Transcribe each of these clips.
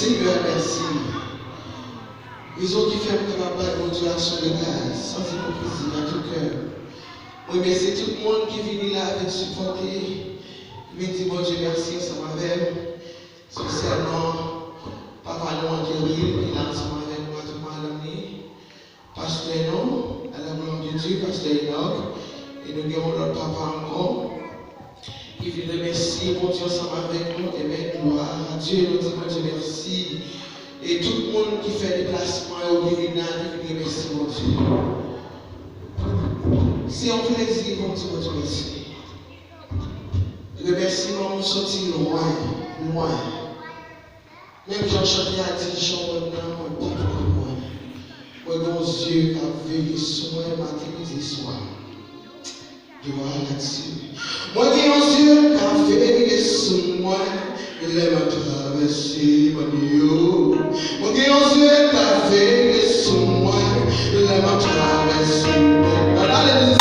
Seigneur, merci. Ils ont dit faire que papa et mon Dieu action de grâce, sans hypocrisie, à tout cœur. Oui, mais c'est tout le monde qui vient là avec supporter. Il dit, bon Dieu, merci, ça m'avait. Spécialement, papa nous en Dieu, qui est là ensemble avec moi, tout le monde. Pasteur non, à la gloire de Dieu, Pasteur Enoch. Et nous avons notre papa encore. Il veut remercier mon Dieu ensemble avec nous, et mettre gloire à Dieu, nous disons mon Dieu merci. Et tout le monde qui fait des placements et qui vient là, il veut remercier mon Dieu. C'est un plaisir, mon Dieu merci. Remerciement, nous sortis loin, loin. Même Jean chanté à Dijon, on n'a pas beaucoup loin. Moi, mon Dieu qui a veillé sur moi, matin, midi, soir. Gloire là-dessus. Moi, qui mon Dieu qui a veillé sur moi, il m'a traversé, mon Dieu. Moi, qui mon Dieu qui a veillé sur moi, il m'a traversé. Allez,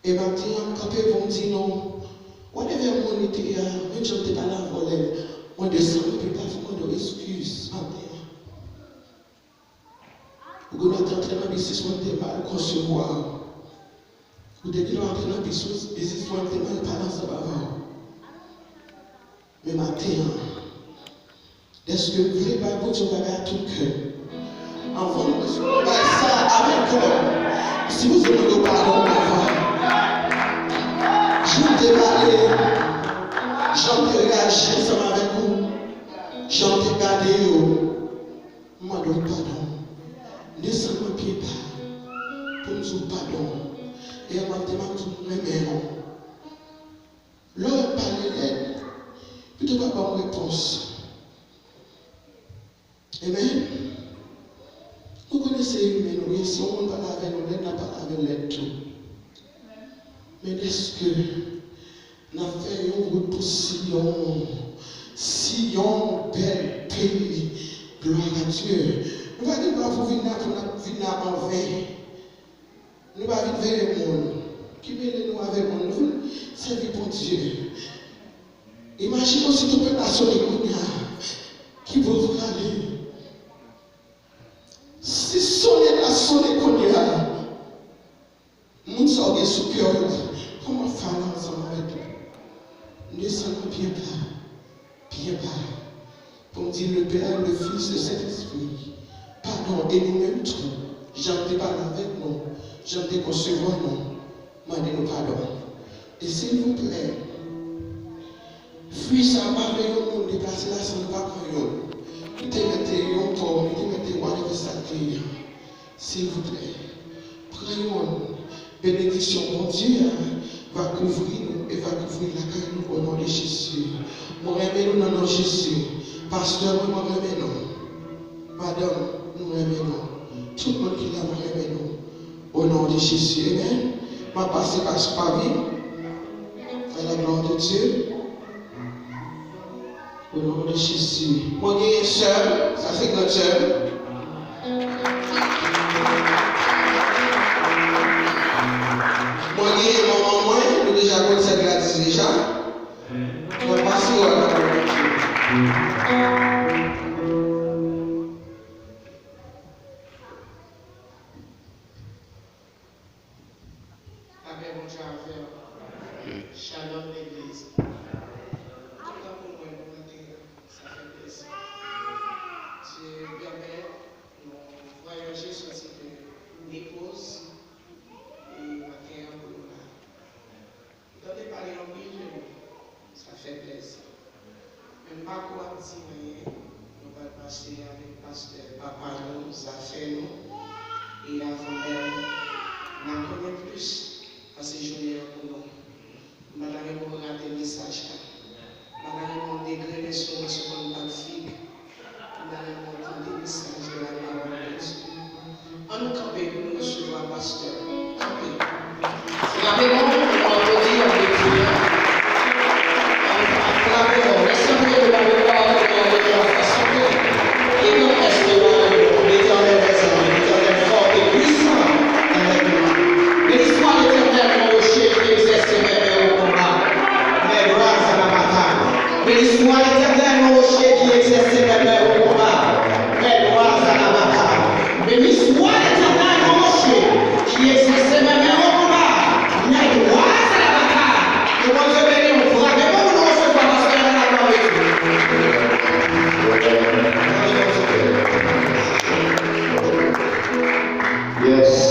Et maintenant, quand ils vont dire non, on est vers mon été, même si je n'étais pas là, on descend, on ne peut pas faire de excuses. Vous êtes entré dans le business, vous êtes mal concevoir. Vous êtes entré dans le business, vous êtes mal parler ensemble avant. Mais matin, est-ce que vous voulez pas vous dire à tout cœur? Avant de faire ça avec cœur, si vous avez le pardon avant, je vais parler, je vais réagir ensemble avec vous, je vais garder vous, moi donne pardon, descends-moi pied bas, pour nous dire pardon, et on va te demander l'heure parler l'aide, plutôt pas bonne réponse. Amen. Vous connaissez humain, oui, si on ne parle avec nous, on n'a pas avec l'aide tout. Mais est-ce que nous avons fait un route pour Sion, bel pays, gloire à Dieu. Nous ne pouvons pas vous venir en vain. Nous ne pouvons pas venir vers le monde. Qui mêle nous avec le monde? Nous voulons servir pour Dieu. Imaginez si tout le nation qui veut vous aller. Si sonner la sonner qu'on y a, nous sommes supérieurs. Comment faire ensemble avec nous? Nous descendons bien bas, pour dire le Père, le Fils, le Saint-Esprit. Pardon, et nous-mêmes tout. J'en parler avec nous, j'en concevoir nous. Demandez-nous pardon. Et s'il vous plaît, fuis ça, pas avec nous, déplacer là, ça ne va pas comme nous. Il te mettez un corps, il te mettez whatever ça t'est. S'il vous plaît, prions. Bénédiction, mon Dieu, va couvrir nous et va couvrir la carrière nous au nom de Jésus. Moi, remets-nous dans le nom de Jésus. Pasteur, moi, remets-nous. Madame, nous remets-nous. Tout le monde qui l'a, remets-nous. Au nom de Jésus. Amen. Ma passe passe par vie. À la gloire de Dieu. Au nom de Jésus. Moi, j'ai une soeur, ça fait notre soeur. Moi, j'ai un moment moins, nous déjà connaissons cette grâce déjà. On va passer à la gloire de Dieu. Shalom l'église. Autant pour moi, ça fait plaisir. Dieu permet, nous voyager sur cette dépose et matin pour nous là. Donnez parler en milieu, ça fait plaisir. Même pas quoi dire, nous allons passer avec le pasteur Papa, nous, ça fait nous, et avant d'elle, nous connaissons plus. Parce que je l'ai pour nous. Madame, vous regardez le message. Madame, vous dégrez les choses.